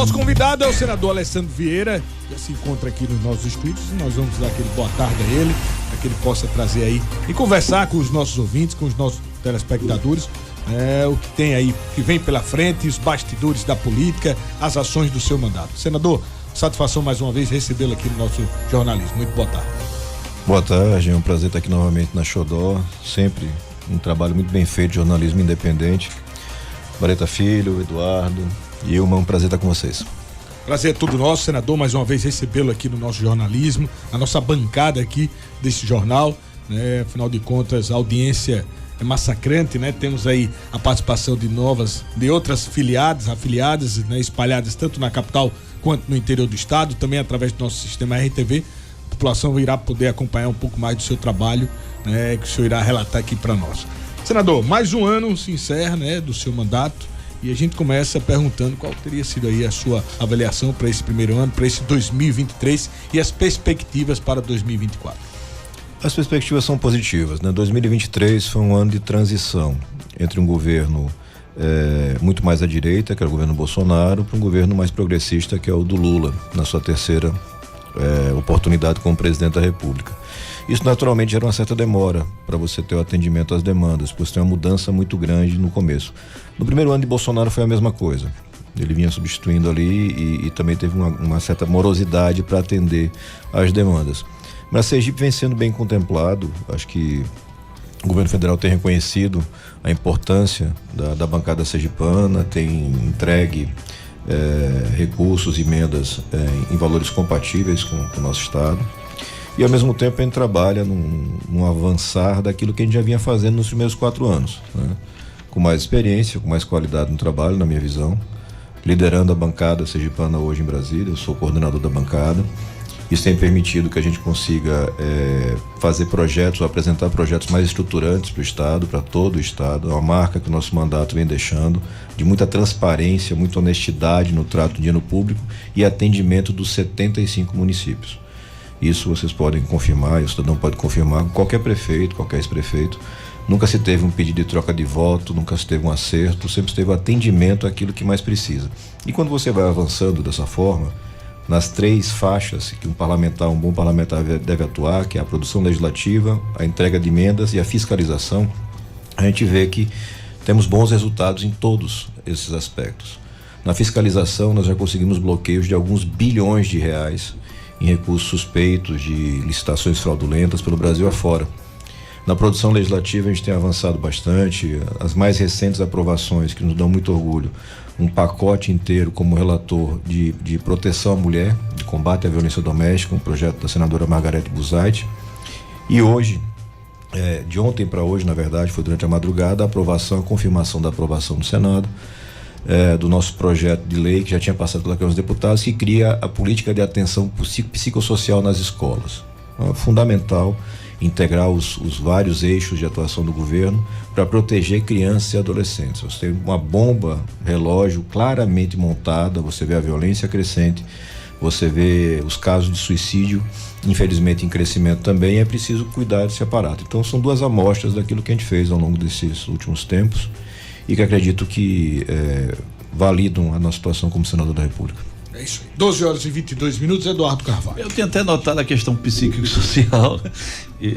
Nosso convidado é o senador Alessandro Vieira, que se encontra aqui nos nossos estúdios. Nós vamos dar aquele boa tarde a ele, para que ele possa trazer aí e conversar com os nossos ouvintes, com os nossos telespectadores, o que tem aí, que vem pela frente, os bastidores da política, as ações do seu mandato. Senador, satisfação mais uma vez recebê-lo aqui no nosso jornalismo. Muito boa tarde. Boa tarde, é um prazer estar aqui novamente na Xodó, sempre um trabalho muito bem feito, jornalismo independente. Bareta Filho, Eduardo e Ilma, um prazer estar com vocês. Prazer é todo nosso, senador, mais uma vez recebê-lo aqui no nosso jornalismo, a nossa bancada aqui desse jornal, né? Afinal de contas, a audiência é massacrante, né? Temos aí a participação de outras afiliadas, né? Espalhadas tanto na capital quanto no interior do estado, também através do nosso sistema RTV. A população irá poder acompanhar um pouco mais do seu trabalho, né? Que o senhor irá relatar aqui para nós. Senador, mais um ano se encerra, né? Do seu mandato, e a gente começa perguntando qual teria sido aí a sua avaliação para esse primeiro ano, para esse 2023 e as perspectivas para 2024. As perspectivas são positivas, né? 2023 foi um ano de transição entre um governo muito mais à direita, que era o governo Bolsonaro, para um governo mais progressista, que é o do Lula, na sua terceira oportunidade como presidente da República. Isso naturalmente gera uma certa demora para você ter o atendimento às demandas, porque tem uma mudança muito grande no começo. No primeiro ano de Bolsonaro foi a mesma coisa. Ele vinha substituindo ali e também teve uma certa morosidade para atender às demandas. Mas Sergipe vem sendo bem contemplado. Acho que o governo federal tem reconhecido a importância da bancada sergipana, tem entregue recursos e emendas em valores compatíveis com o nosso estado. E ao mesmo tempo a gente trabalha num avançar daquilo que a gente já vinha fazendo nos primeiros 4 anos, né? Com mais experiência, com mais qualidade no trabalho, na minha visão, liderando a bancada sergipana hoje em Brasília. Eu sou coordenador da bancada. Isso tem permitido que a gente consiga fazer projetos, apresentar projetos mais estruturantes para o estado, para todo o estado. É uma marca que o nosso mandato vem deixando, de muita transparência, muita honestidade no trato do dinheiro público e atendimento dos 75 municípios. Isso vocês podem confirmar, e o cidadão pode confirmar, qualquer prefeito, qualquer ex-prefeito. Nunca se teve um pedido de troca de voto, nunca se teve um acerto, sempre se teve atendimento àquilo que mais precisa. E quando você vai avançando dessa forma, nas 3 faixas que um bom parlamentar deve atuar, que é a produção legislativa, a entrega de emendas e a fiscalização, a gente vê que temos bons resultados em todos esses aspectos. Na fiscalização, nós já conseguimos bloqueios de alguns bilhões de reais em recursos suspeitos de licitações fraudulentas pelo Brasil afora. Na produção legislativa a gente tem avançado bastante. As mais recentes aprovações, que nos dão muito orgulho, um pacote inteiro como relator de proteção à mulher, de combate à violência doméstica, um projeto da senadora Margarete Busaid. E hoje, de ontem para hoje, na verdade, foi durante a madrugada, a confirmação da aprovação do Senado, do nosso projeto de lei, que já tinha passado pela Câmara dos Deputados, que cria a política de atenção psicossocial nas escolas. É fundamental integrar os vários eixos de atuação do governo para proteger crianças e adolescentes. Você tem uma bomba relógio claramente montada, você vê a violência crescente, você vê os casos de suicídio, infelizmente em crescimento também, é preciso cuidar desse aparato. Então são 2 amostras daquilo que a gente fez ao longo desses últimos tempos e que acredito que validam a nossa situação como senador da República. É isso aí. 12h22, Eduardo Carvalho. Eu tinha até notado a questão psicossocial,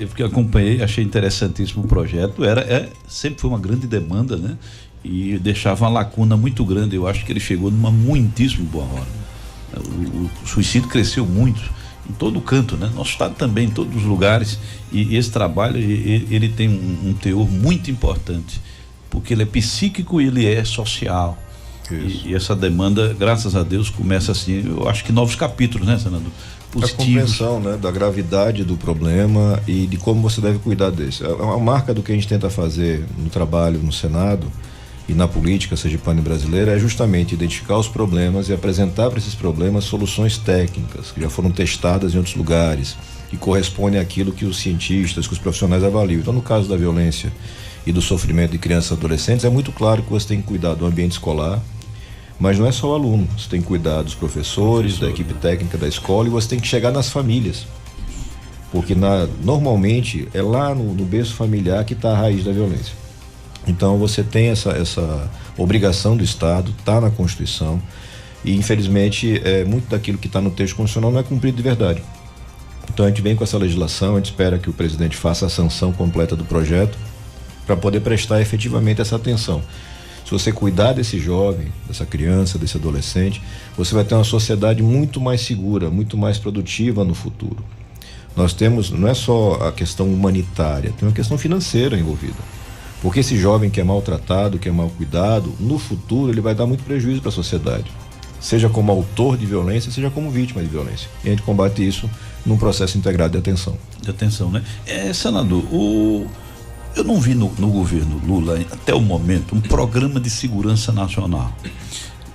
porque acompanhei, achei interessantíssimo o projeto. Sempre foi uma grande demanda, né? E deixava uma lacuna muito grande. Eu acho que ele chegou numa muitíssimo boa hora. O suicídio cresceu muito em todo canto, né? Nosso estado também, em todos os lugares. E esse trabalho, ele tem um teor muito importante, porque ele é psíquico e ele é social. E essa demanda, graças a Deus, começa assim, eu acho que novos capítulos, né, senador? Positivos. A compreensão, né, da gravidade do problema e de como você deve cuidar desse. A marca do que a gente tenta fazer no trabalho no Senado e na política sergipana e brasileira é justamente identificar os problemas e apresentar para esses problemas soluções técnicas que já foram testadas em outros lugares e correspondem àquilo que os cientistas, que os profissionais avaliam. Então, no caso da violência e do sofrimento de crianças e adolescentes, é muito claro que você tem que cuidar do ambiente escolar, mas não é só o aluno, você tem que cuidar dos professores, da equipe técnica da escola, e você tem que chegar nas famílias, porque normalmente é lá no berço familiar que está a raiz da violência. Então você tem essa obrigação do Estado, está na Constituição, E infelizmente muito daquilo que está no texto constitucional não é cumprido de verdade. Então a gente vem com essa legislação, a gente espera que o presidente faça a sanção completa do projeto para poder prestar efetivamente essa atenção. Se você cuidar desse jovem, dessa criança, desse adolescente, você vai ter uma sociedade muito mais segura, muito mais produtiva no futuro. Nós temos, não é só a questão humanitária, tem uma questão financeira envolvida. Porque esse jovem que é maltratado, que é mal cuidado, no futuro ele vai dar muito prejuízo para a sociedade. Seja como autor de violência, seja como vítima de violência. E a gente combate isso num processo integrado de atenção. De atenção, né? Senador, eu não vi no governo Lula, até o momento, um programa de segurança nacional.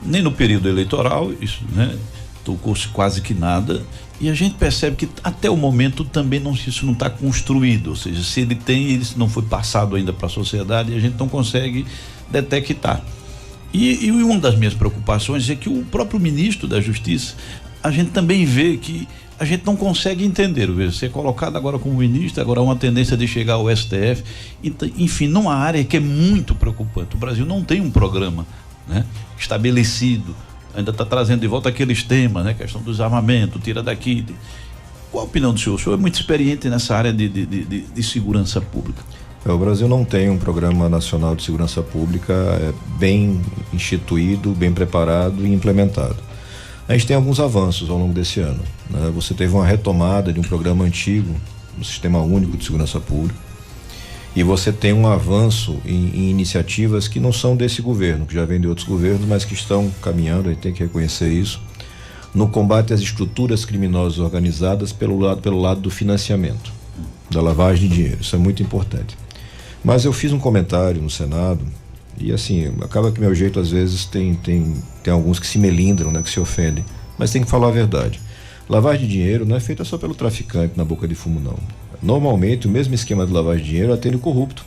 Nem no período eleitoral, isso, né? Tocou-se quase que nada. E a gente percebe que até o momento também isso não está construído. Ou seja, se ele tem, ele não foi passado ainda para a sociedade e a gente não consegue detectar. E uma das minhas preocupações é que o próprio ministro da Justiça, a gente também vê que a gente não consegue entender. Você é colocado agora como ministro, agora há uma tendência de chegar ao STF. Então, enfim, numa área que é muito preocupante. O Brasil não tem um programa, né, estabelecido. Ainda está trazendo de volta aqueles temas, né? Questão do desarmamento, tira daqui. Qual a opinião do senhor? O senhor é muito experiente nessa área de segurança pública. O Brasil não tem um programa nacional de segurança pública bem instituído, bem preparado e implementado. A gente tem alguns avanços ao longo desse ano, né? Você teve uma retomada de um programa antigo, o Sistema Único de Segurança Pública, e você tem um avanço em iniciativas que não são desse governo, que já vem de outros governos, mas que estão caminhando, a gente tem que reconhecer isso, no combate às estruturas criminosas organizadas pelo lado do financiamento, da lavagem de dinheiro. Isso é muito importante. Mas eu fiz um comentário no Senado e assim, acaba que meu jeito às vezes tem alguns que se melindram, né, que se ofendem, mas tem que falar a verdade. Lavagem de dinheiro não é feita só pelo traficante na boca de fumo, não. Normalmente o mesmo esquema de lavagem de dinheiro atende o corrupto.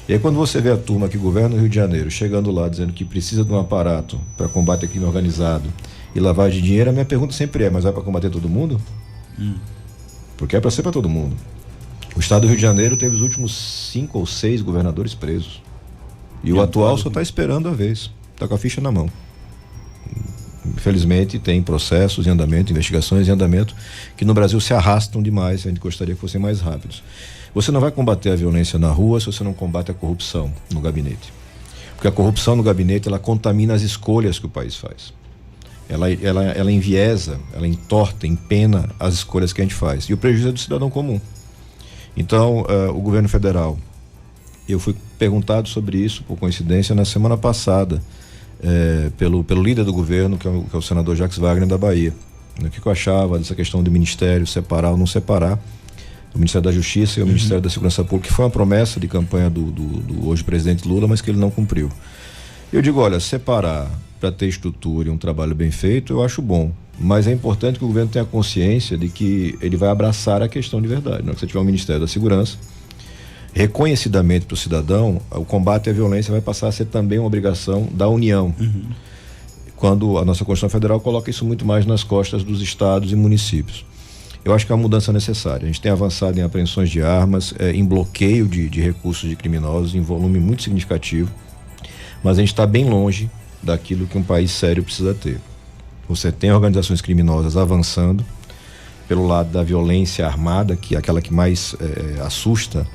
E aí quando você vê a turma que governa o Rio de Janeiro chegando lá dizendo que precisa de um aparato para combate ao crime organizado e lavagem de dinheiro, a minha pergunta sempre é, mas vai para combater todo mundo? Porque é para ser para todo mundo. O estado do Rio de Janeiro teve os últimos 5 ou 6 governadores presos. E o atual só está esperando a vez. Está com a ficha na mão. Infelizmente tem processos em andamento, investigações em andamento, que no Brasil se arrastam demais. A gente gostaria que fossem mais rápidos. Você não vai combater a violência na rua se você não combate a corrupção no gabinete. Porque a corrupção no gabinete, ela contamina as escolhas que o país faz. Ela enviesa, ela entorta, empena as escolhas que a gente faz. E o prejuízo é do cidadão comum. Então, o governo federal, eu fui perguntado sobre isso, por coincidência, na semana passada, pelo líder do governo, que é o senador Jacques Wagner da Bahia. O que eu achava dessa questão do ministério, separar ou não separar, o Ministério da Justiça e o Ministério da Segurança Pública, que foi uma promessa de campanha do hoje presidente Lula, mas que ele não cumpriu. Eu digo, olha, separar para ter estrutura e um trabalho bem feito, eu acho bom. Mas é importante que o governo tenha consciência de que ele vai abraçar a questão de verdade. Na hora que você tiver um Ministério da Segurança, reconhecidamente para o cidadão, o combate à violência vai passar a ser também uma obrigação da União. Quando a nossa Constituição Federal coloca isso muito mais nas costas dos estados e municípios. Eu acho que é uma mudança necessária. A gente tem avançado em apreensões de armas, em bloqueio de recursos de criminosos, em volume muito significativo, mas a gente está bem longe daquilo que um país sério precisa ter. Você tem organizações criminosas avançando pelo lado da violência armada, que é aquela que mais assusta,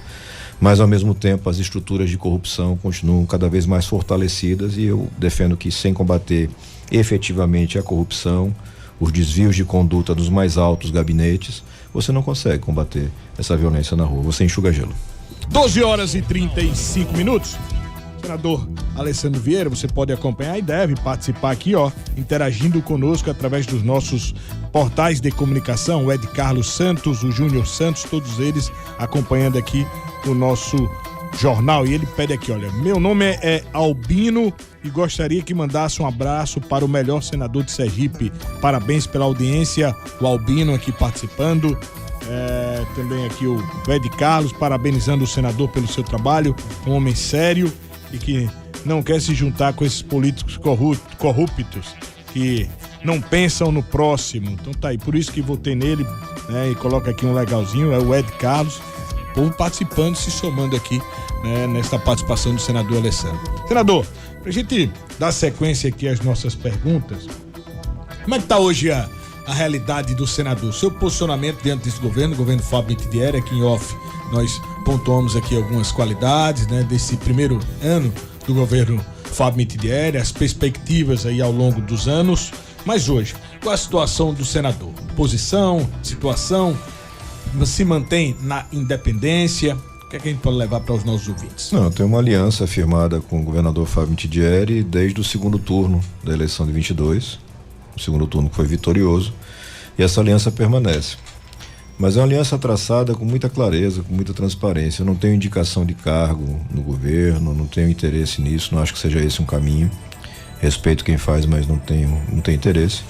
mas ao mesmo tempo as estruturas de corrupção continuam cada vez mais fortalecidas, e eu defendo que sem combater efetivamente a corrupção, os desvios de conduta dos mais altos gabinetes, você não consegue combater essa violência na rua, você enxuga gelo. 12h35. Senador Alessandro Vieira, você pode acompanhar e deve participar aqui, interagindo conosco através dos nossos portais de comunicação, o Ed Carlos Santos, o Júnior Santos, todos eles acompanhando aqui o nosso jornal. E ele pede aqui, olha, meu nome é Albino e gostaria que mandasse um abraço para o melhor senador de Sergipe. Parabéns pela audiência, o Albino aqui participando. Também aqui o Ed Carlos parabenizando o senador pelo seu trabalho, um homem sério e que não quer se juntar com esses políticos corruptos que não pensam no próximo. Então tá aí, por isso que votei nele, né? E coloca aqui um legalzinho, é o Ed Carlos, o povo participando, se somando aqui, né, nesta participação do senador Alessandro. Senador, Pra gente dar sequência aqui às nossas perguntas, como é que tá hoje a realidade do senador? Seu posicionamento diante desse governo Fábio Mitidieri, aqui em off, nós pontuamos aqui algumas qualidades, né, desse primeiro ano do governo Fábio Mitidieri, as perspectivas aí ao longo dos anos, mas hoje, qual a situação do senador? Posição, situação, se mantém na independência? O que é que a gente pode levar para os nossos ouvintes? Não, tem uma aliança firmada com o governador Fábio Mitidieri desde o segundo turno da eleição de 22, o segundo turno que foi vitorioso, e essa aliança permanece. Mas é uma aliança traçada com muita clareza, com muita transparência. Eu não tenho indicação de cargo no governo, não tenho interesse nisso, não acho que seja esse um caminho. Respeito quem faz, mas não tenho interesse.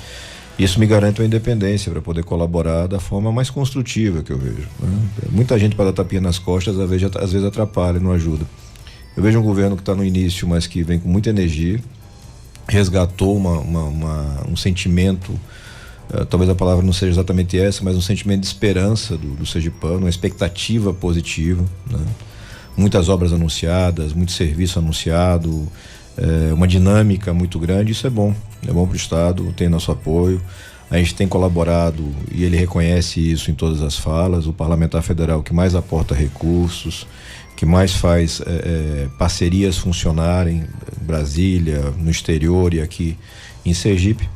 Isso me garante uma independência para poder colaborar da forma mais construtiva que eu vejo, né? Muita gente para dar tapinha nas costas, às vezes atrapalha e não ajuda. Eu vejo um governo que está no início, mas que vem com muita energia, resgatou um sentimento, talvez a palavra não seja exatamente essa, mas um sentimento de esperança do sergipano, uma expectativa positiva, né? Muitas obras anunciadas, muito serviço anunciado, uma dinâmica muito grande. Isso é bom para o Estado, tem nosso apoio. A gente tem colaborado e ele reconhece isso em todas as falas. O parlamentar federal que mais aporta recursos, que mais faz parcerias funcionarem em Brasília, no exterior e aqui em Sergipe.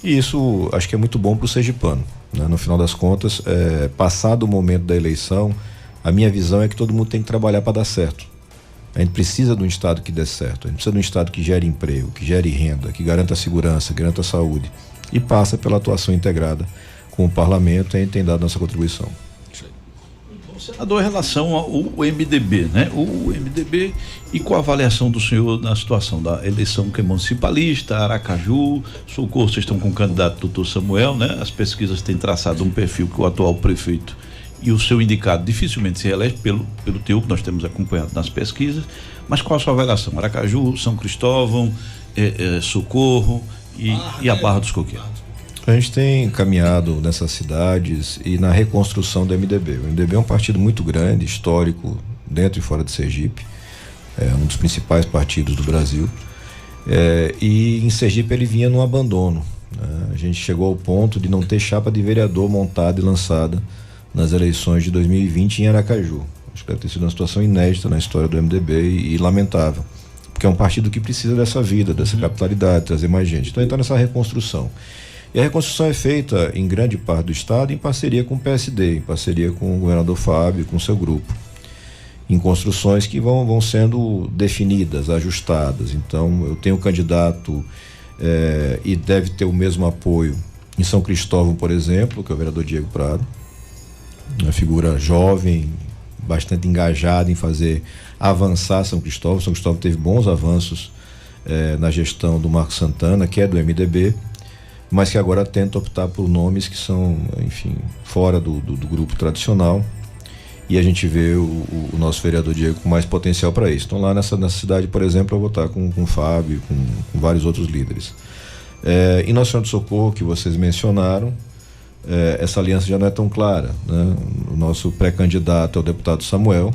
E isso acho que é muito bom para o sergipano, né? No final das contas, passado o momento da eleição, a minha visão é que todo mundo tem que trabalhar para dar certo. A gente precisa de um Estado que dê certo, a gente precisa de um Estado que gere emprego, que gere renda, que garanta segurança, que garanta saúde, e passa pela atuação integrada com o parlamento, e a gente tem dado nossa contribuição. Senador, em relação ao MDB, né? O MDB, e com a avaliação do senhor na situação da eleição que é municipalista, Aracaju, Socorro, vocês estão com o candidato doutor Samuel, né? As pesquisas têm traçado um perfil que o atual prefeito e o seu indicado dificilmente se reelege pelo teu que nós temos acompanhado nas pesquisas, mas qual a sua avaliação? Aracaju, São Cristóvão, Socorro e a Barra dos Coqueiros. A gente tem caminhado nessas cidades e na reconstrução do MDB. O MDB é um partido muito grande, histórico, dentro e fora de Sergipe, é um dos principais partidos do Brasil, e em Sergipe ele vinha num abandono, né? A gente chegou ao ponto de não ter chapa de vereador montada e lançada nas eleições de 2020 em Aracaju. Acho que deve ter sido uma situação inédita na história do MDB e lamentável, porque é um partido que precisa dessa vida, dessa capitalidade, trazer mais gente. Então ele está nessa reconstrução. E a reconstrução é feita em grande parte do estado em parceria com o PSD, em parceria com o governador Fábio, com o seu grupo, em construções que vão sendo definidas, ajustadas. Então eu tenho um candidato e deve ter o mesmo apoio em São Cristóvão, por exemplo, que é o vereador Diego Prado, uma figura jovem, bastante engajada em fazer avançar São Cristóvão. São Cristóvão teve bons avanços na gestão do Marcos Santana, que é do MDB, mas que agora tenta optar por nomes que são, enfim, fora do grupo tradicional, e a gente vê o nosso vereador Diego com mais potencial para isso. Então lá nessa cidade, por exemplo, eu vou estar com o Fábio, com vários outros líderes. Em Nossa Senhora do Socorro, que vocês mencionaram, essa aliança já não é tão clara, né? O nosso pré-candidato é o deputado Samuel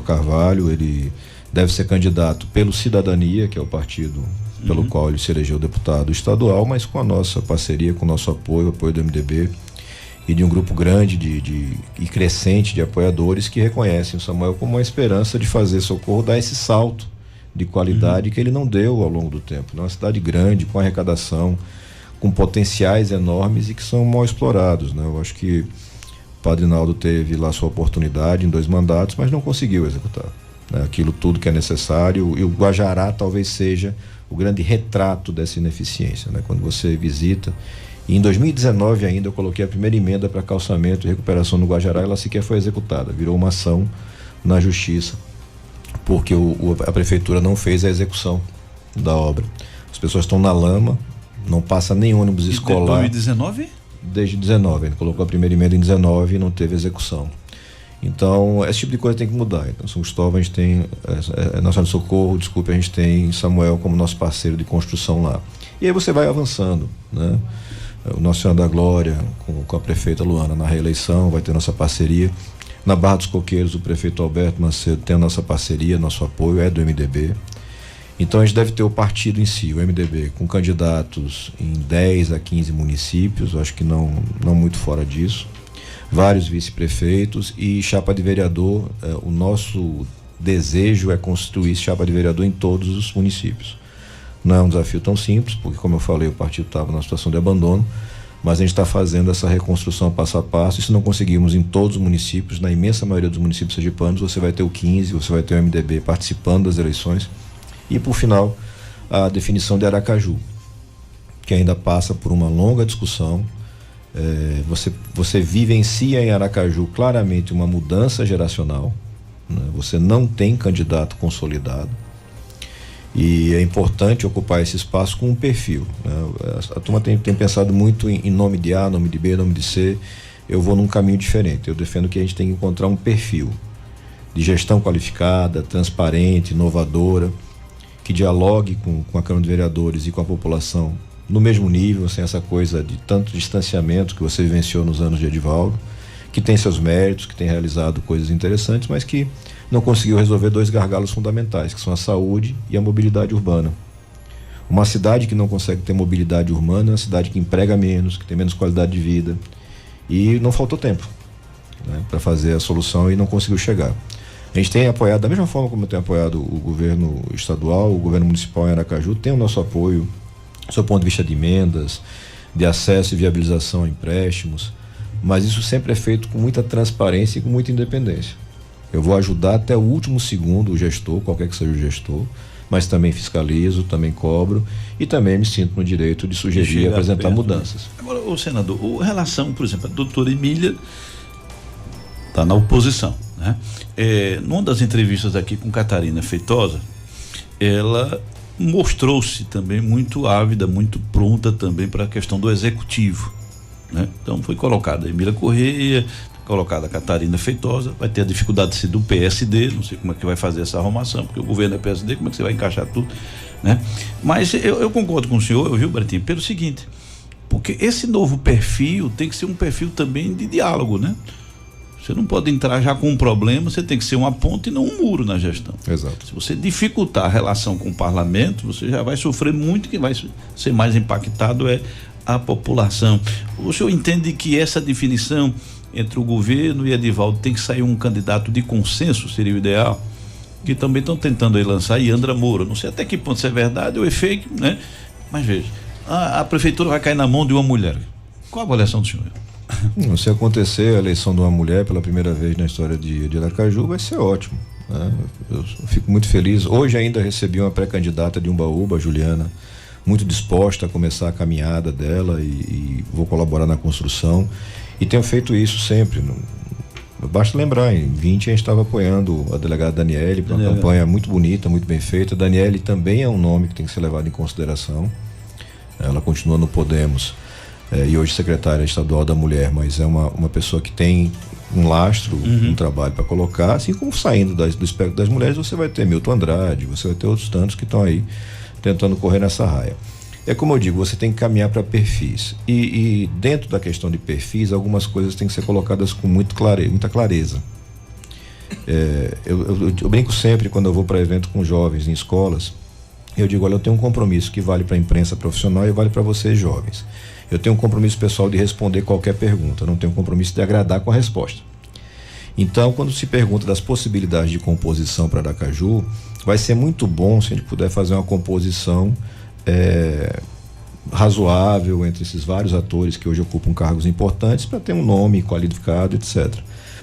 Carvalho. Ele deve ser candidato pelo Cidadania, que é o partido pelo qual ele se elegeu deputado estadual, mas com a nossa parceria, com o nosso apoio do MDB e de um grupo grande e crescente de apoiadores que reconhecem o Samuel como uma esperança de fazer Socorro dar esse salto de qualidade que ele não deu ao longo do tempo. É uma cidade grande, com arrecadação, com potenciais enormes e que são mal explorados, né? Eu acho que o Padre Naldo teve lá sua oportunidade em 2 mandatos, mas não conseguiu executar, né, aquilo tudo que é necessário, e o Guajará talvez seja o grande retrato dessa ineficiência, né? Quando você visita, e em 2019 ainda eu coloquei a primeira emenda para calçamento e recuperação no Guajará, ela sequer foi executada, virou uma ação na justiça, porque a prefeitura não fez a execução da obra. As pessoas estão na lama, não passa nem ônibus escolar. Desde 2019? Desde 19, ele colocou a primeira emenda em 19 e não teve execução. Então, esse tipo de coisa tem que mudar. Então, São Cristóvão, a gente tem Nossa Senhora do Socorro, a gente tem Samuel como nosso parceiro de construção lá. E aí você vai avançando, né? O Nossa Senhora da Glória, com a prefeita Luana na reeleição, vai ter nossa parceria. Na Barra dos Coqueiros, o prefeito Alberto Macedo tem a nossa parceria, nosso apoio, é do MDB. Então a gente deve ter o partido em si, o MDB, com candidatos em 10 a 15 municípios, acho que não muito fora disso, vários vice-prefeitos e chapa de vereador. O nosso desejo é constituir chapa de vereador em todos os municípios. Não é um desafio tão simples, porque, como eu falei, o partido estava numa situação de abandono, mas a gente está fazendo essa reconstrução passo a passo, e se não conseguirmos em todos os municípios, na imensa maioria dos municípios sergipanos, você vai ter o 15, você vai ter o MDB participando das eleições, e por final, a definição de Aracaju, que ainda passa por uma longa discussão. Você vivencia em Aracaju claramente uma mudança geracional, né? Você não tem candidato consolidado, e é importante ocupar esse espaço com um perfil, né? A turma tem pensado muito em nome de A, nome de B, nome de C. Eu vou num caminho diferente. Eu defendo que a gente tem que encontrar um perfil de gestão qualificada, transparente, inovadora, que dialogue com a Câmara de Vereadores e com a população no mesmo nível, sem essa coisa de tanto distanciamento que você vivenciou nos anos de Edivaldo, que tem seus méritos, que tem realizado coisas interessantes, mas que não conseguiu resolver dois gargalos fundamentais, que são a saúde e a mobilidade urbana. Uma cidade que não consegue ter mobilidade urbana é uma cidade que emprega menos, que tem menos qualidade de vida, e não faltou tempo, né, para fazer a solução, e não conseguiu chegar. A gente tem apoiado, da mesma forma como tem apoiado o governo estadual, o governo municipal em Aracaju, tem o nosso apoio, do ponto de vista de emendas, de acesso e viabilização a empréstimos, mas isso sempre é feito com muita transparência e com muita independência. Eu vou ajudar até o último segundo o gestor, qualquer que seja o gestor, mas também fiscalizo, também cobro e também me sinto no direito de sugerir e apresentar mudanças. Agora, o senador, a relação, por exemplo, a doutora Emília está na oposição, né? Numa das entrevistas aqui com Catarina Feitosa, ela mostrou-se também muito ávida, muito pronta também para a questão do executivo, né? Então foi colocada a Emília Correia, colocada a Catarina Feitosa, vai ter a dificuldade de ser do PSD, não sei como é que vai fazer essa arrumação, porque o governo é PSD, como é que você vai encaixar tudo, né? Mas eu concordo com o senhor, viu, Bertinho, pelo seguinte, porque esse novo perfil tem que ser um perfil também de diálogo, né? Você não pode entrar já com um problema, você tem que ser uma ponte e não um muro na gestão. Exato. Se você dificultar a relação com o parlamento, você já vai sofrer muito, quem vai ser mais impactado é a população. O senhor entende que essa definição entre o governo e Edivaldo tem que sair um candidato de consenso, seria o ideal? Que também estão tentando aí lançar Yandra Moura, não sei até que ponto isso é verdade ou é fake, né? Mas veja, a prefeitura vai cair na mão de uma mulher. Qual a avaliação do senhor? Se acontecer a eleição de uma mulher pela primeira vez na história de Aracaju, vai ser ótimo, né? Eu fico muito feliz. Hoje ainda recebi uma pré-candidata de Umbaúba, Juliana, muito disposta a começar a caminhada dela, e vou colaborar na construção, e tenho feito isso sempre. Basta lembrar, em 20 a gente estava apoiando a delegada Daniele, uma campanha muito bonita, muito bem feita. Daniele também é um nome que tem que ser levado em consideração. Ela continua no Podemos, e hoje secretária estadual da Mulher, mas é uma pessoa que tem um lastro, um trabalho para colocar, assim como saindo do espectro das mulheres, você vai ter Milton Andrade, você vai ter outros tantos que estão aí tentando correr nessa raia. É como eu digo, você tem que caminhar para perfis, e dentro da questão de perfis, algumas coisas têm que ser colocadas com muita clareza. Eu brinco sempre quando eu vou para evento com jovens em escolas, eu digo, olha, eu tenho um compromisso que vale para a imprensa profissional e vale para vocês jovens. Eu tenho um compromisso pessoal de responder qualquer pergunta, eu não tenho um compromisso de agradar com a resposta. Então, quando se pergunta das possibilidades de composição para Aracaju, vai ser muito bom se a gente puder fazer uma composição razoável entre esses vários atores que hoje ocupam cargos importantes, para ter um nome qualificado, etc.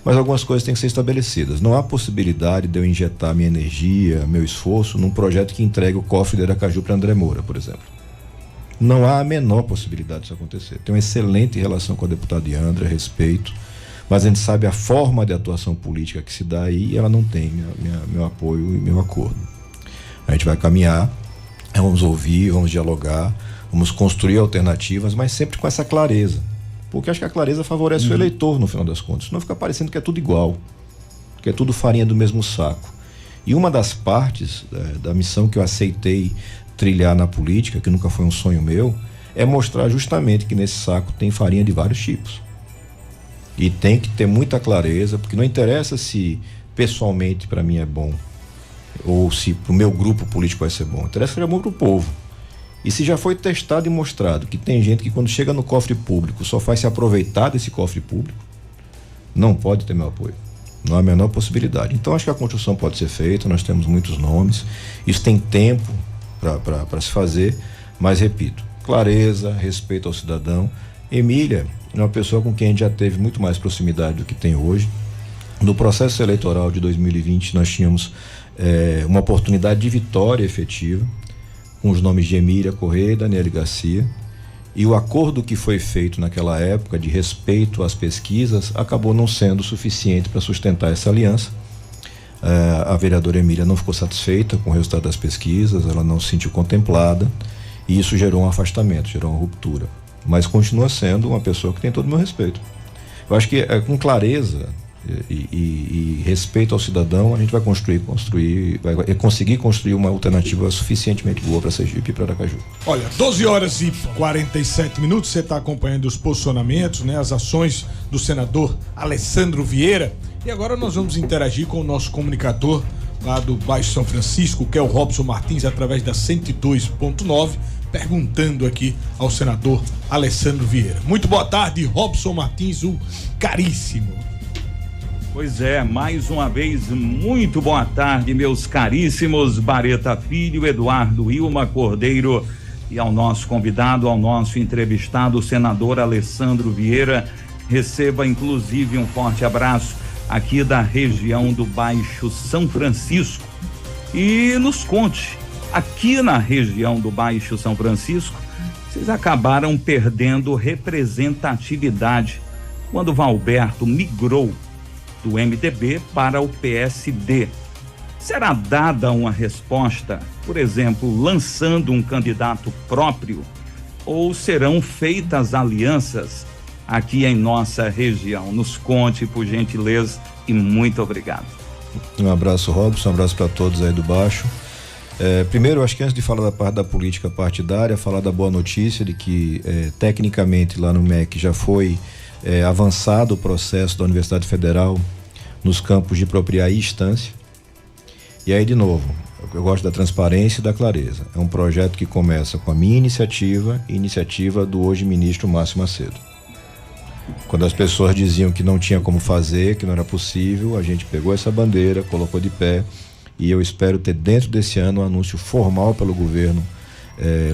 Mas algumas coisas têm que ser estabelecidas. Não há possibilidade de eu injetar minha energia, meu esforço num projeto que entregue o cofre de Aracaju para André Moura, por exemplo. Não há a menor possibilidade disso acontecer. Tenho uma excelente relação com a deputada Yandra, respeito, mas a gente sabe a forma de atuação política que se dá aí, e ela não tem meu apoio e meu acordo. A gente vai caminhar, vamos ouvir, vamos dialogar, vamos construir alternativas, mas sempre com essa clareza, porque acho que a clareza favorece o eleitor no final das contas, senão fica parecendo que é tudo igual, que é tudo farinha do mesmo saco. E uma das partes da missão que eu aceitei trilhar na política, que nunca foi um sonho meu, é mostrar justamente que nesse saco tem farinha de vários tipos. E tem que ter muita clareza, porque não interessa se pessoalmente para mim é bom. ou se para o meu grupo político vai ser bom. Interessa que seja bom para o povo. E se já foi testado e mostrado que tem gente que quando chega no cofre público só faz se aproveitar desse cofre público, não pode ter meu apoio. Não há a menor possibilidade. Então acho que a construção pode ser feita, nós temos muitos nomes, isso tem tempo para se fazer, mas repito, clareza, respeito ao cidadão. Emília é uma pessoa com quem a gente já teve muito mais proximidade do que tem hoje. No processo eleitoral de 2020 nós tínhamos uma oportunidade de vitória efetiva, com os nomes de Emília Correia e Daniele Garcia, e o acordo que foi feito naquela época de respeito às pesquisas acabou não sendo suficiente para sustentar essa aliança. A vereadora Emília não ficou satisfeita com o resultado das pesquisas, ela não se sentiu contemplada, e isso gerou um afastamento, gerou uma ruptura, mas continua sendo uma pessoa que tem todo o meu respeito. Eu acho que com clareza e respeito ao cidadão, a gente vai vai conseguir construir uma alternativa suficientemente boa para Sergipe e para Aracaju. Olha, 12h47, você está acompanhando os posicionamentos, né, as ações do senador Alessandro Vieira, e agora nós vamos interagir com o nosso comunicador lá do Baixo São Francisco, que é o Robson Martins, através da 102.9, perguntando aqui ao senador Alessandro Vieira. Muito boa tarde, Robson Martins, o caríssimo. Pois é, mais uma vez, muito boa tarde, meus caríssimos Bareta Filho, Eduardo Ilma Cordeiro, e ao nosso convidado, ao nosso entrevistado, o senador Alessandro Vieira. Receba, inclusive, um forte abraço aqui da região do Baixo São Francisco. E nos conte, aqui na região do Baixo São Francisco, vocês acabaram perdendo representatividade quando Valberto migrou do MDB para o PSD. Será dada uma resposta, por exemplo, lançando um candidato próprio, ou serão feitas alianças aqui em nossa região? Nos conte, por gentileza, e muito obrigado. Um abraço, Robson, um abraço para todos aí do Baixo. Primeiro, acho que antes de falar da parte da política partidária, falar da boa notícia de que tecnicamente lá no MEC já foi avançado o processo da Universidade Federal nos campos de propriedade e instância. E aí, de novo, eu gosto da transparência e da clareza. É um projeto que começa com a minha iniciativa e iniciativa do hoje ministro Márcio Macedo. Quando as pessoas diziam que não tinha como fazer, que não era possível, a gente pegou essa bandeira, colocou de pé, e eu espero ter dentro desse ano um anúncio formal pelo governo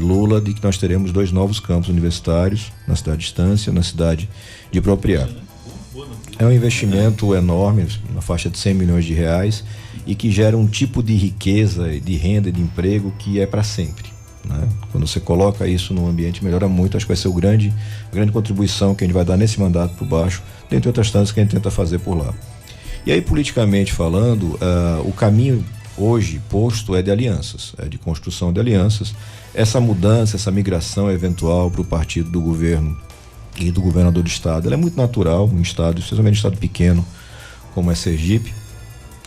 Lula de que nós teremos 2 novos campos universitários na cidade de Estância, na cidade de Propriá. É um investimento enorme, na faixa de 100 milhões de reais, e que gera um tipo de riqueza, de renda e de emprego que é para sempre, né? Quando você coloca isso num ambiente, melhora muito. Acho que vai ser a grande contribuição que a gente vai dar nesse mandato por baixo, dentre outras tantas que a gente tenta fazer por lá. E aí, politicamente falando, o caminho hoje posto é de alianças, de construção de alianças. Essa mudança, essa migração eventual para o partido do governo e do governador do estado, ela é muito natural em estado, especialmente em estado pequeno como é Sergipe,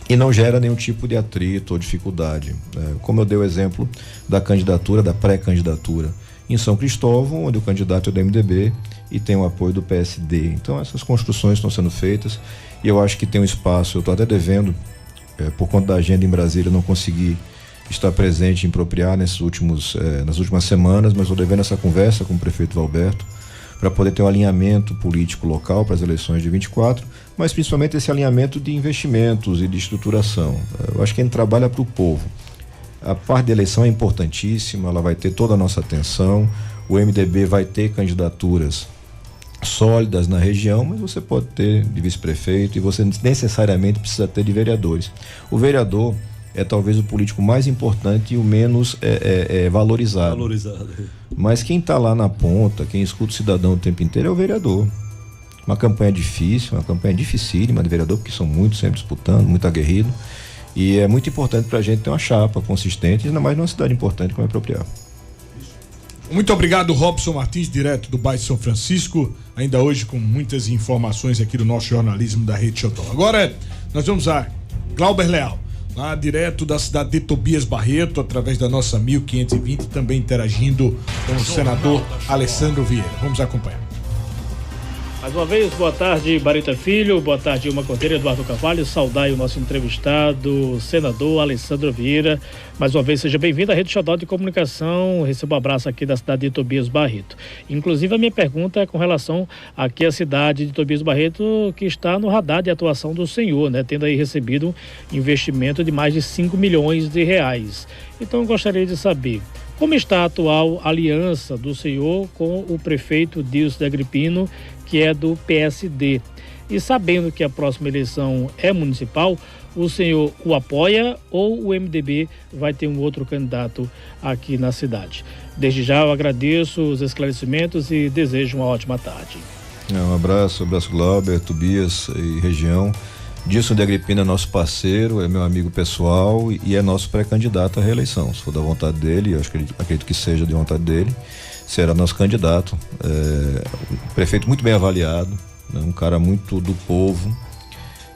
e não gera nenhum tipo de atrito ou dificuldade. Como eu dei o exemplo da candidatura, da pré-candidatura em São Cristóvão, onde o candidato é do MDB e tem o apoio do PSD. Então essas construções estão sendo feitas e eu acho que tem um espaço. Eu estou até devendo, por conta da agenda em Brasília, não consegui estar presente em Propriá nas últimas semanas, mas estou devendo essa conversa com o prefeito Valberto para poder ter um alinhamento político local para as eleições de 24, mas principalmente esse alinhamento de investimentos e de estruturação. Eu acho que a gente trabalha para o povo. A parte da eleição é importantíssima, ela vai ter toda a nossa atenção, o MDB vai ter candidaturas sólidas na região, mas você pode ter de vice-prefeito e você necessariamente precisa ter de vereadores. O vereador é talvez o político mais importante e o menos valorizado. Mas quem está lá na ponta, quem escuta o cidadão o tempo inteiro é o vereador. Uma campanha difícil, uma campanha dificílima de vereador, porque são muitos sempre disputando, muito aguerrido, e é muito importante para a gente ter uma chapa consistente, ainda mais numa cidade importante como é Propriá. Muito obrigado, Robson Martins, direto do bairro São Francisco, ainda hoje com muitas informações aqui do nosso jornalismo da Rede Xodó. Agora nós vamos a Glauber Leal, lá direto da cidade de Tobias Barreto, através da nossa 1520, também interagindo com o senador Alessandro Vieira. Vamos acompanhar. Mais uma vez, boa tarde, Bareta Filho, boa tarde, Ilma Cordeiro, Eduardo Carvalho, saudar o nosso entrevistado, senador Alessandro Vieira. Mais uma vez, seja bem-vindo à Rede Xodó de Comunicação, recebo um abraço aqui da cidade de Tobias Barreto. Inclusive, a minha pergunta é com relação aqui à cidade de Tobias Barreto, que está no radar de atuação do senhor, né, tendo aí recebido investimento de mais de 5 milhões de reais. Então, eu gostaria de saber como está a atual aliança do senhor com o prefeito Dilson de Agripino, que é do PSD. E sabendo que a próxima eleição é municipal, o senhor o apoia ou o MDB vai ter um outro candidato aqui na cidade? Desde já eu agradeço os esclarecimentos e desejo uma ótima tarde. Um abraço Glauber, Tobias e região. Dilson de Agripino é nosso parceiro, é meu amigo pessoal e é nosso pré-candidato à reeleição. Se for da vontade dele, eu acredito que seja de vontade dele, será nosso candidato. Um prefeito muito bem avaliado, né? Um cara muito do povo,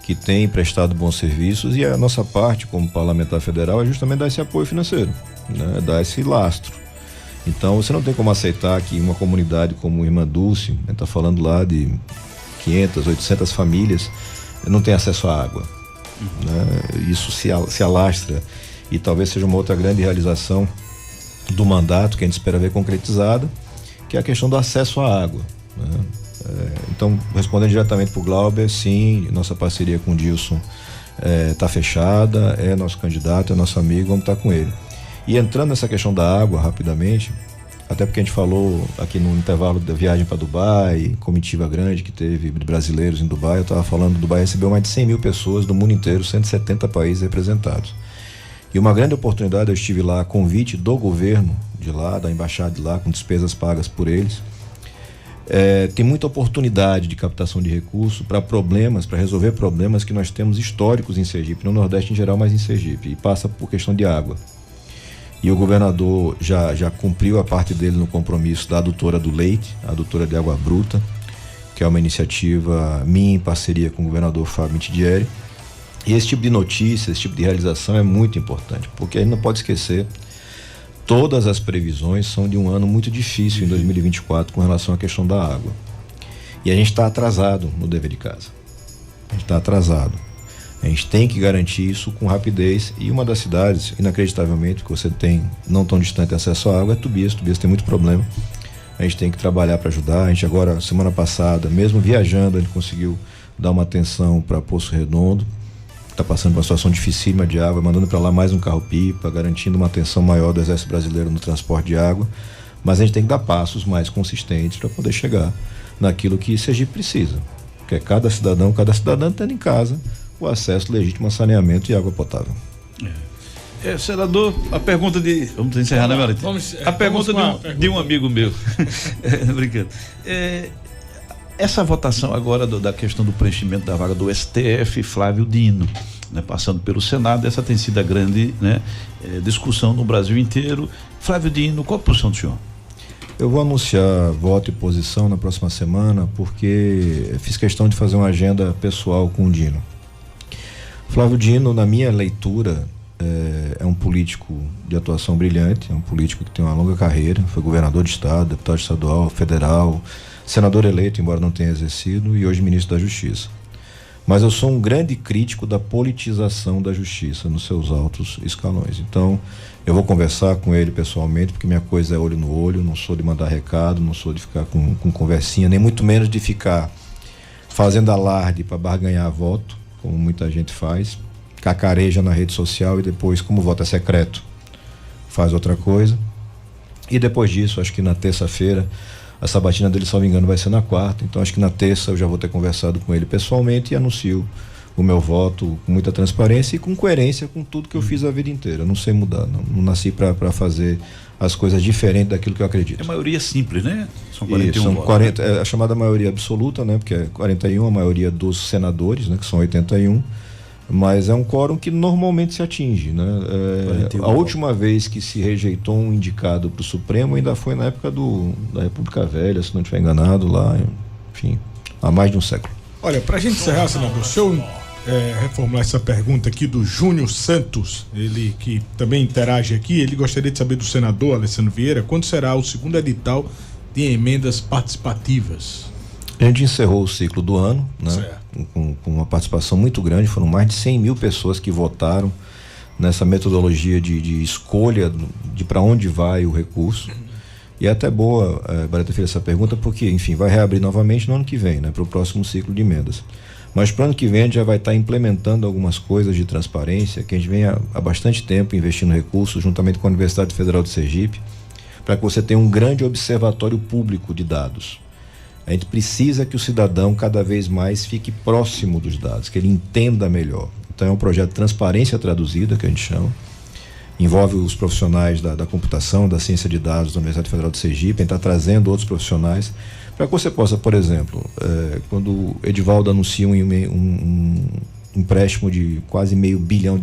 que tem prestado bons serviços, e a nossa parte como parlamentar federal é justamente dar esse apoio financeiro, né? Dar esse lastro. Então você não tem como aceitar que uma comunidade como Irmã Dulce, está falando lá de 500, 800 famílias, não tem acesso à água, né? Isso se alastra, e talvez seja uma outra grande realização do mandato que a gente espera ver concretizada, que é a questão do acesso à água, né? Então, respondendo diretamente para o Glauber, sim, nossa parceria com o Dilson está fechada, é nosso candidato, é nosso amigo, vamos estar com ele. E entrando nessa questão da água rapidamente, até porque a gente falou aqui no intervalo da viagem para Dubai, comitiva grande que teve de brasileiros em Dubai, eu estava falando, Dubai recebeu mais de 100 mil pessoas do mundo inteiro, 170 países representados. E uma grande oportunidade, eu estive lá a convite do governo de lá, da embaixada de lá, com despesas pagas por eles. Tem muita oportunidade de captação de recursos para resolver problemas que nós temos históricos em Sergipe, no Nordeste em geral, mas em Sergipe, e passa por questão de água. E o governador já cumpriu a parte dele no compromisso da adutora do leite, a adutora de água bruta, que é uma iniciativa minha em parceria com o governador Fábio Mitidieri. E esse tipo de notícia, esse tipo de realização é muito importante, porque a gente não pode esquecer, todas as previsões são de um ano muito difícil em 2024 com relação à questão da água. E a gente está atrasado no dever de casa. A gente está atrasado. A gente tem que garantir isso com rapidez, e uma das cidades, inacreditavelmente, que você tem não tão distante acesso à água é Tobias. Tobias tem muito problema. A gente tem que trabalhar para ajudar. A gente agora, semana passada, mesmo viajando, a gente conseguiu dar uma atenção para Poço Redondo. Está passando por uma situação dificílima de água, mandando para lá mais um carro-pipa, garantindo uma atenção maior do Exército Brasileiro no transporte de água. Mas a gente tem que dar passos mais consistentes para poder chegar naquilo que Sergipe precisa, que é cada cidadã tendo em casa o acesso legítimo a saneamento e água potável. Senador, a pergunta de... Vamos encerrar, né, Marita? A pergunta de um amigo meu. Brincando. Essa votação agora da questão do preenchimento da vaga do STF, Flávio Dino, né, passando pelo Senado, essa tem sido a grande, né, discussão no Brasil inteiro. Flávio Dino, qual a posição do senhor? Eu vou anunciar voto e posição na próxima semana, porque fiz questão de fazer uma agenda pessoal com o Dino. Flávio Dino, na minha leitura, é um político de atuação brilhante, é um político que tem uma longa carreira, foi governador de estado, deputado estadual, federal, senador eleito, embora não tenha exercido, e hoje ministro da Justiça. Mas eu sou um grande crítico da politização da justiça nos seus altos escalões. Então, eu vou conversar com ele pessoalmente, porque minha coisa é olho no olho, não sou de mandar recado, não sou de ficar com conversinha, nem muito menos de ficar fazendo alarde para barganhar voto, como muita gente faz, cacareja na rede social e depois, como o voto é secreto, faz outra coisa. E depois disso, acho que na terça-feira, a sabatina dele, se não me engano, vai ser na quarta, então acho que na terça eu já vou ter conversado com ele pessoalmente e anuncio o meu voto com muita transparência e com coerência com tudo que eu fiz a vida inteira. Eu não sei mudar, não nasci para fazer as coisas diferentes daquilo que eu acredito. É maioria simples, né? São 41 votos. 40, é a chamada maioria absoluta, né? Porque é 41, a maioria dos senadores, né? Que são 81, mas é um quórum que normalmente se atinge, né? A última vez que se rejeitou um indicado para o Supremo ainda foi na época da República Velha, se não estiver enganado, lá, enfim, há mais de um século. Olha, para a gente encerrar, senador, se eu reformular essa pergunta aqui do Júnior Santos, ele que também interage aqui, ele gostaria de saber do senador Alessandro Vieira, quando será o segundo edital de emendas participativas? A gente encerrou o ciclo do ano, né? Com uma participação muito grande, foram mais de 100 mil pessoas que votaram nessa metodologia de escolha de para onde vai o recurso. E é até boa, Bareta fez essa pergunta, porque, enfim, vai reabrir novamente no ano que vem, né? Para o próximo ciclo de emendas. Mas para o ano que vem a gente já vai estar implementando algumas coisas de transparência, que a gente vem há bastante tempo investindo recursos, juntamente com a Universidade Federal de Sergipe, para que você tenha um grande observatório público de dados. A gente precisa que o cidadão cada vez mais fique próximo dos dados, que ele entenda melhor. Então é um projeto de transparência traduzida, que a gente chama. Envolve os profissionais da computação, da ciência de dados da Universidade Federal de Sergipe, a gente está trazendo outros profissionais, para que você possa, por exemplo, quando o Edivaldo anuncia um empréstimo de quase R$500 bilhão,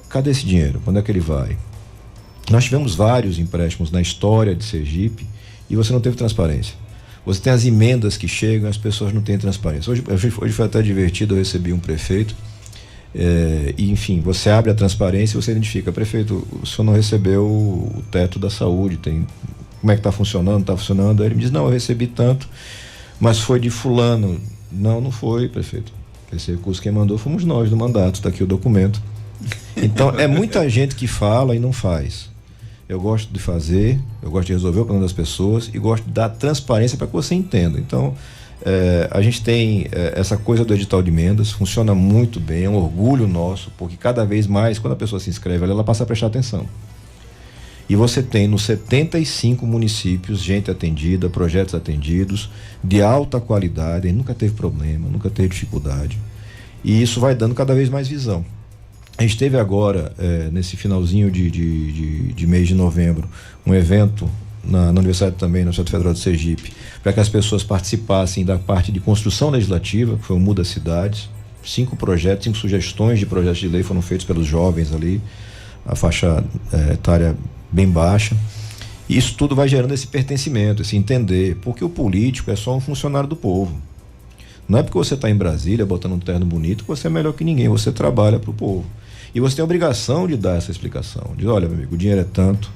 cadê esse dinheiro? Quando é que ele vai? Nós tivemos vários empréstimos na história de Sergipe e você não teve transparência. Você tem as emendas que chegam, as pessoas não têm transparência. Hoje foi até divertido, eu recebi um prefeito, e enfim, você abre a transparência e você identifica: prefeito, o senhor não recebeu o teto da saúde, como é que está funcionando, está funcionando? Aí ele me diz: não, eu recebi tanto, mas foi de fulano. Não foi, prefeito. Esse recurso quem mandou fomos nós do mandato, está aqui o documento. Então é muita gente que fala e não faz. Eu gosto de fazer, eu gosto de resolver o problema das pessoas e gosto de dar transparência para que você entenda. Então a gente tem essa coisa do edital de emendas, funciona muito bem, é um orgulho nosso, porque cada vez mais, quando a pessoa se inscreve, ela passa a prestar atenção. E você tem nos 75 municípios gente atendida, projetos atendidos, de alta qualidade, nunca teve problema, nunca teve dificuldade. E isso vai dando cada vez mais visão. A gente teve agora, nesse finalzinho de mês de novembro, um evento na Universidade também, na Universidade Federal de Sergipe, para que as pessoas participassem da parte de construção legislativa, que foi o Muda Cidades. 5 projetos, 5 sugestões de projetos de lei foram feitos pelos jovens ali, a faixa etária bem baixa. E isso tudo vai gerando esse pertencimento, esse entender, porque o político é só um funcionário do povo. Não é porque você está em Brasília botando um terno bonito que você é melhor que ninguém, você trabalha para o povo. E você tem a obrigação de dar essa explicação, de: olha, meu amigo, o dinheiro é tanto,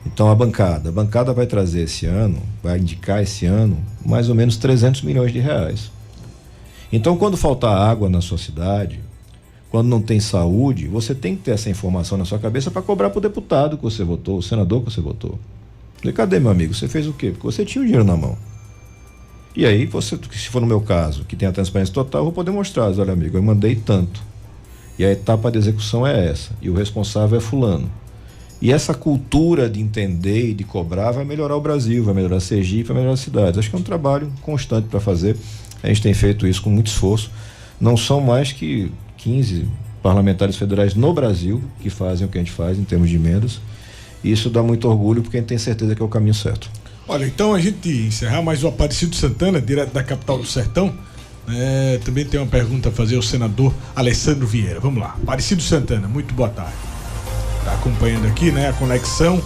então a bancada vai trazer esse ano, vai indicar esse ano mais ou menos R$300 milhões. Então, quando faltar água na sua cidade, quando não tem saúde, você tem que ter essa informação na sua cabeça para cobrar para o deputado que você votou, o senador que você votou. E cadê, meu amigo? Você fez o quê? Porque você tinha o dinheiro na mão. E aí, se for no meu caso, que tem a transparência total, eu vou poder mostrar: olha, amigo, eu mandei tanto. E a etapa de execução é essa. E o responsável é fulano. E essa cultura de entender e de cobrar vai melhorar o Brasil, vai melhorar Sergipe, vai melhorar as cidades. Acho que é um trabalho constante para fazer. A gente tem feito isso com muito esforço. Não são mais que 15 parlamentares federais no Brasil que fazem o que a gente faz em termos de emendas. E isso dá muito orgulho, porque a gente tem certeza que é o caminho certo. Olha, então a gente encerrar mais o Aparecido Santana, direto da capital do sertão. Também tem uma pergunta a fazer ao senador Alessandro Vieira. Vamos lá. Aparecido Santana, muito boa tarde. Está acompanhando aqui, né, a conexão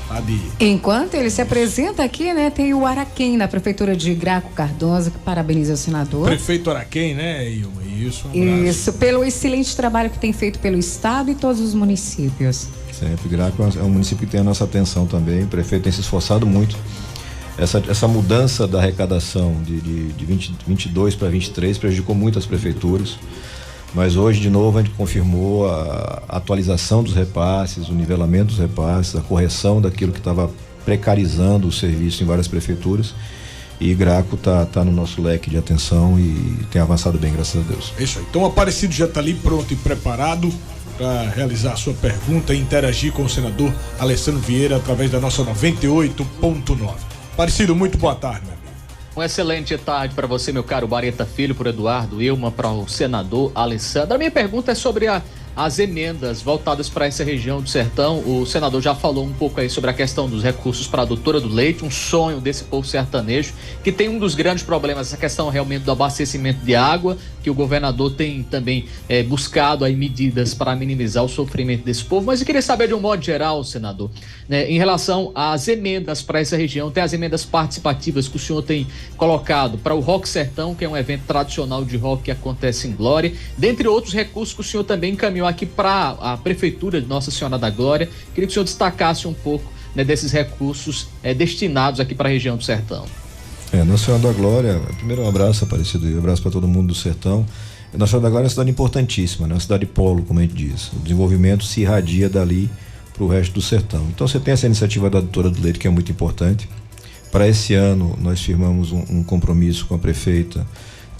lá de... Enquanto ele se apresenta aqui, né, tem o Araquém na prefeitura de Graco Cardoso, que parabeniza o senador. Prefeito Araquém, né, Ilma? Isso, pelo excelente trabalho que tem feito pelo estado e todos os municípios. Sempre. Graco é um município que tem a nossa atenção também. O prefeito tem se esforçado muito. Essa mudança da arrecadação de 22 para 23 prejudicou muito as prefeituras, mas hoje de novo a gente confirmou a atualização dos repasses, o nivelamento dos repasses, a correção daquilo que estava precarizando o serviço em várias prefeituras, e Graco tá no nosso leque de atenção e tem avançado bem, graças a Deus. É isso aí. Então o Aparecido já está ali pronto e preparado para realizar a sua pergunta e interagir com o senador Alessandro Vieira através da nossa 98.9. Aparecido, muito boa tarde, meu amigo. Uma excelente tarde para você, meu caro Bareta Filho, por Eduardo Ilma, para o senador Alessandro. A minha pergunta é sobre as emendas voltadas para essa região do sertão. O senador já falou um pouco aí sobre a questão dos recursos para a Doutora do Leite, um sonho desse povo sertanejo, que tem um dos grandes problemas, essa questão realmente do abastecimento de água, que o governador tem também buscado aí medidas para minimizar o sofrimento desse povo. Mas eu queria saber de um modo geral, senador, né, em relação às emendas para essa região, tem as emendas participativas que o senhor tem colocado para o Rock Sertão, que é um evento tradicional de rock que acontece em Glória, dentre outros recursos que o senhor também encaminhou aqui para a Prefeitura de Nossa Senhora da Glória. Queria que o senhor destacasse um pouco, né, desses recursos destinados aqui para a região do sertão. Nossa Senhora da Glória, primeiro um abraço, Aparecido, e um abraço para todo mundo do sertão. Nossa Senhora da Glória é uma cidade importantíssima, né? Uma cidade polo, como a gente diz. O desenvolvimento se irradia dali para o resto do sertão. Então você tem essa iniciativa da Doutora do Leite, que é muito importante. Para esse ano, nós firmamos um compromisso com a prefeita,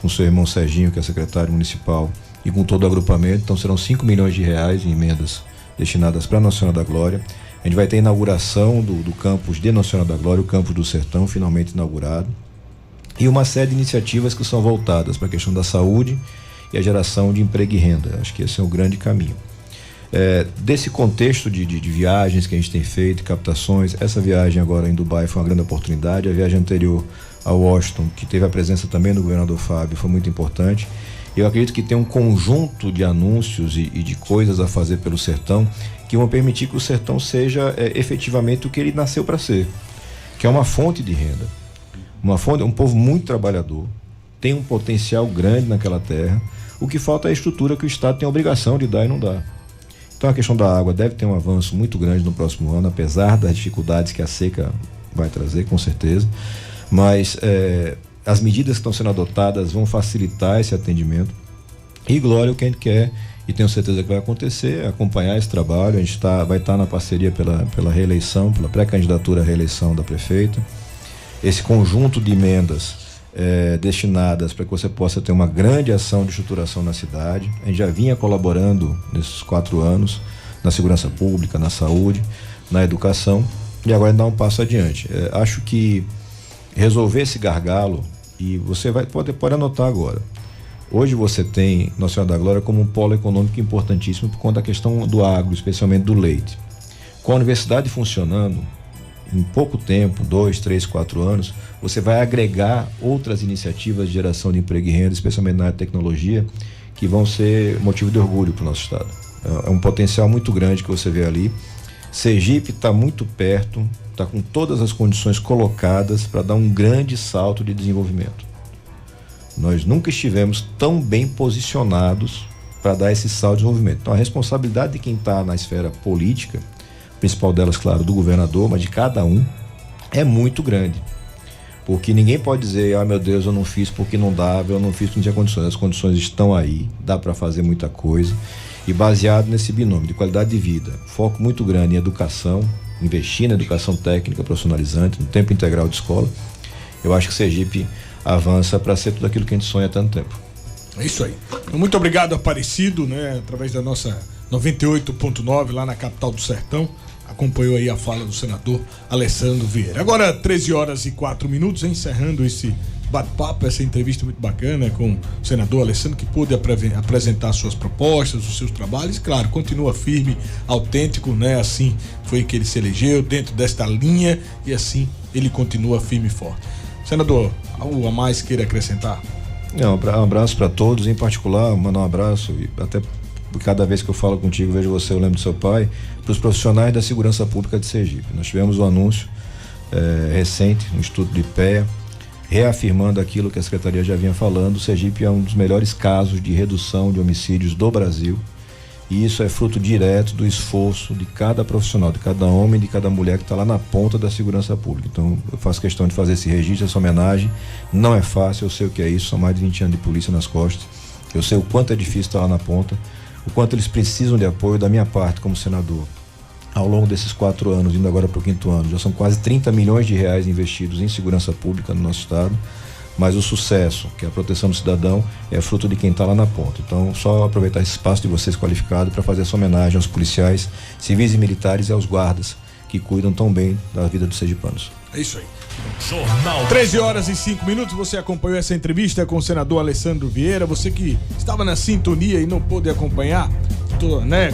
com o seu irmão Serginho, que é secretário municipal, e com todo o agrupamento. Então serão 5 milhões de reais em emendas destinadas para Nossa Senhora da Glória. A gente vai ter a inauguração do campus de Nossa Senhora da Glória, o campus do Sertão, finalmente inaugurado. E uma série de iniciativas que são voltadas para a questão da saúde e a geração de emprego e renda. Acho que esse é o grande caminho. Desse contexto de viagens que a gente tem feito, captações, essa viagem agora em Dubai foi uma grande oportunidade. A viagem anterior a Washington, que teve a presença também do governador Fábio, foi muito importante. Eu acredito que tem um conjunto de anúncios e de coisas a fazer pelo sertão que vão permitir que o sertão seja efetivamente o que ele nasceu para ser, que é uma fonte de renda, um povo muito trabalhador, tem um potencial grande naquela terra. O que falta é a estrutura que o Estado tem a obrigação de dar e não dá. Então a questão da água deve ter um avanço muito grande no próximo ano, apesar das dificuldades que a seca vai trazer, com certeza. Mas as medidas que estão sendo adotadas vão facilitar esse atendimento. E Glória, o que a gente quer, e tenho certeza que vai acontecer, é acompanhar esse trabalho. A gente vai estar na parceria pela reeleição, pela pré-candidatura à reeleição da prefeita. Esse conjunto de emendas destinadas para que você possa ter uma grande ação de estruturação na cidade. A gente já vinha colaborando nesses 4 anos na segurança pública, na saúde, na educação, e agora dá um passo adiante. Acho que resolver esse gargalo, e você pode anotar agora, hoje você tem Nossa Senhora da Glória como um polo econômico importantíssimo por conta da questão do agro, especialmente do leite. Com a universidade funcionando, em pouco tempo, 2, 3, 4 anos, você vai agregar outras iniciativas de geração de emprego e renda, especialmente na área de tecnologia, que vão ser motivo de orgulho para o nosso estado. É um potencial muito grande que você vê ali. Sergipe está muito perto, está com todas as condições colocadas para dar um grande salto de desenvolvimento. Nós nunca estivemos tão bem posicionados para dar esse salto de desenvolvimento. Então a responsabilidade de quem está na esfera política, principal delas, claro, do governador, mas de cada um, é muito grande. Porque ninguém pode dizer, meu Deus, eu não fiz porque não dava, eu não fiz porque não tinha condições. As condições estão aí, dá para fazer muita coisa. E baseado nesse binômio de qualidade de vida, foco muito grande em educação, investir na educação técnica profissionalizante, no tempo integral de escola, eu acho que Sergipe avança para ser tudo aquilo que a gente sonha há tanto tempo. É isso aí. Muito obrigado, Aparecido, através da nossa 98.9 lá na capital do sertão. Acompanhou aí a fala do senador Alessandro Vieira. Agora 13h04, encerrando esse bate-papo, essa entrevista muito bacana com o senador Alessandro, que pôde apresentar suas propostas, os seus trabalhos, e claro, continua firme, autêntico, assim foi que ele se elegeu, dentro desta linha, e assim ele continua firme e forte. Senador, algo a mais queira acrescentar? Um abraço para todos, em particular, mandar um abraço, e até cada vez que eu falo contigo, vejo você, eu lembro do seu pai, para os profissionais da segurança pública de Sergipe. Nós tivemos um anúncio recente, um estudo do IPEA, reafirmando aquilo que a Secretaria já vinha falando. O Sergipe é um dos melhores casos de redução de homicídios do Brasil, e isso é fruto direto do esforço de cada profissional, de cada homem, de cada mulher que está lá na ponta da segurança pública. Então eu faço questão de fazer esse registro, essa homenagem. Não é fácil, eu sei o que é isso, são mais de 20 anos de polícia nas costas, eu sei o quanto é difícil estar lá na ponta, o quanto eles precisam de apoio da minha parte como senador. Ao longo desses 4 anos, indo agora para o 5º ano, já são quase 30 milhões de reais investidos em segurança pública no nosso estado, mas o sucesso, que é a proteção do cidadão, é fruto de quem está lá na ponta. Então, só aproveitar esse espaço de vocês qualificado para fazer essa homenagem aos policiais, civis e militares e aos guardas que cuidam tão bem da vida dos sergipanos. É isso aí. Jornal 13h05, você acompanhou essa entrevista com o senador Alessandro Vieira. Você que estava na sintonia e não pôde acompanhar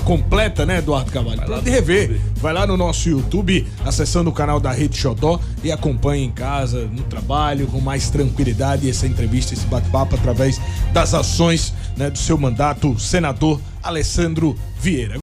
completa, Eduardo Carvalho, pode rever, vai lá no nosso YouTube, acessando o canal da Rede Xodó, e acompanhe em casa, no trabalho, com mais tranquilidade essa entrevista, esse bate-papo através das ações do seu mandato, senador Alessandro Vieira.